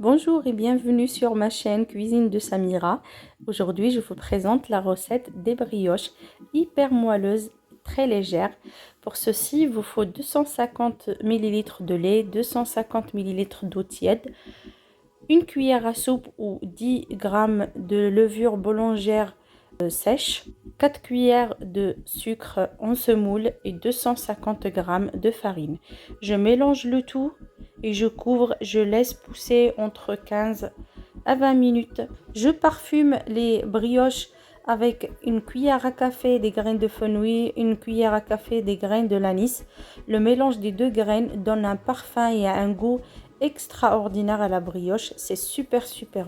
Bonjour et bienvenue sur ma chaîne Cuisine de Samira. Aujourd'hui, je vous présente la recette des brioches hyper moelleuses, très légères. Pour ceci, il vous faut 250 ml de lait, 250 ml d'eau tiède, une cuillère à soupe ou 10 g de levure boulangère sèche, 4 cuillères de sucre en semoule et 250 g de farine. Je mélange le tout et je couvre, je laisse pousser entre 15 à 20 minutes. Je parfume les brioches avec une cuillère à café des graines de fenouil, une cuillère à café des graines de l'anis. Le mélange des deux graines donne un parfum et un goût extraordinaire à la brioche. C'est super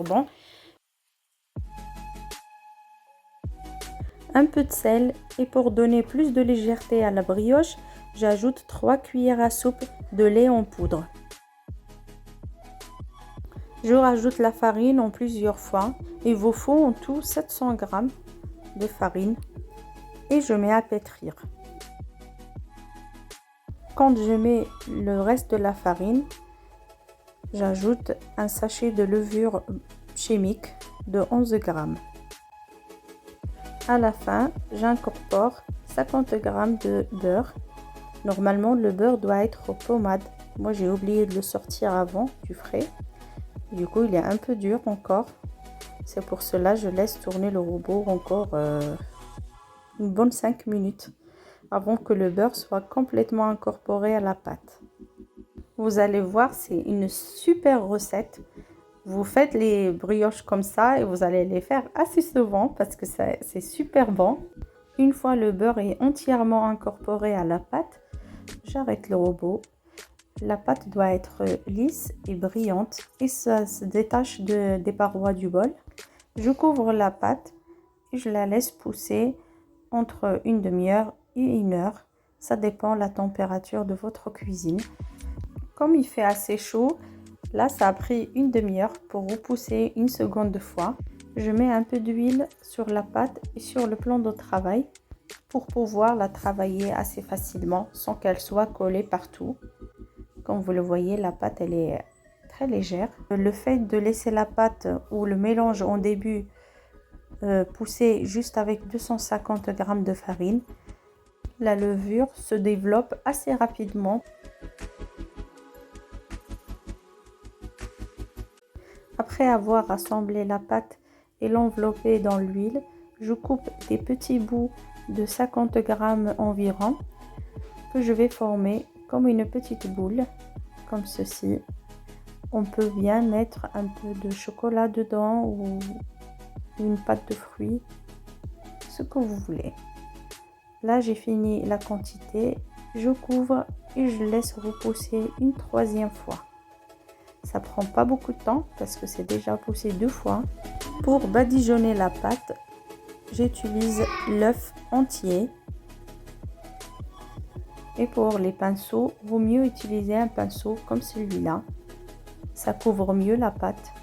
bon. Un peu de sel et pour donner plus de légèreté à la brioche, j'ajoute 3 cuillères à soupe de lait en poudre. Je rajoute la farine en plusieurs fois. Il vous faut en tout 700 g de farine et je mets à pétrir. Quand je mets le reste de la farine, j'ajoute un sachet de levure chimique de 11 g. À la fin, j'incorpore 50 g de beurre. Normalement, le beurre doit être pommade. Moi, j'ai oublié de le sortir avant du frais. Du coup, il est un peu dur encore. C'est pour cela que je laisse tourner le robot encore une bonne 5 minutes avant que le beurre soit complètement incorporé à la pâte. Vous allez voir, c'est une super recette. Vous faites les brioches comme ça et vous allez les faire assez souvent parce que c'est super bon. Une fois le beurre est entièrement incorporé à la pâte, j'arrête le robot. La pâte doit être lisse et brillante et ça se détache des parois du bol. Je couvre la pâte et je la laisse pousser entre une demi-heure et une heure. Ça dépend de la température de votre cuisine. Comme il fait assez chaud, là ça a pris une demi-heure pour repousser une seconde fois. Je mets un peu d'huile sur la pâte et sur le plan de travail pour pouvoir la travailler assez facilement sans qu'elle soit collée partout. Comme vous le voyez, la pâte elle est très légère. Le fait de laisser la pâte ou le mélange en début pousser juste avec 250 g de farine, la levure se développe assez rapidement. Après avoir assemblé la pâte et l'enveloppé dans l'huile, je coupe des petits bouts de 50 g environ que je vais former comme une petite boule, comme ceci. On peut bien mettre un peu de chocolat dedans ou une pâte de fruits, ce que vous voulez. Là, j'ai fini la quantité, je couvre et je laisse repousser une troisième fois. Ça prend pas beaucoup de temps parce que c'est déjà poussé 2 fois. Pour badigeonner la pâte, j'utilise l'œuf entier. Et pour les pinceaux, vaut mieux utiliser un pinceau comme celui-là. Ça couvre mieux la pâte.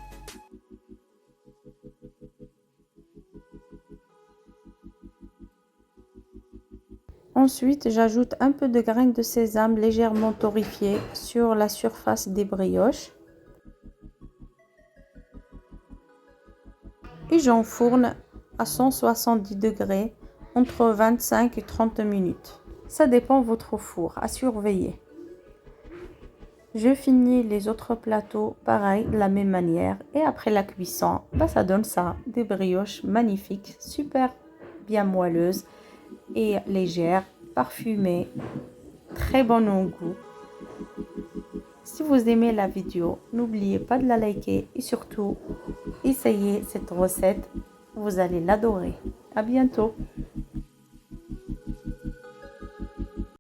Ensuite, j'ajoute un peu de graines de sésame légèrement torréfiées sur la surface des brioches. Et j'enfourne à 170 degrés entre 25 et 30 minutes. Ça dépend de votre four, à surveiller. Je finis les autres plateaux pareil, de la même manière. Et après la cuisson, ça donne ça, des brioches magnifiques, super bien moelleuses et légères, parfumées, très bonnes au goût. Si vous aimez la vidéo, n'oubliez pas de la liker et surtout, essayez cette recette, vous allez l'adorer. À bientôt.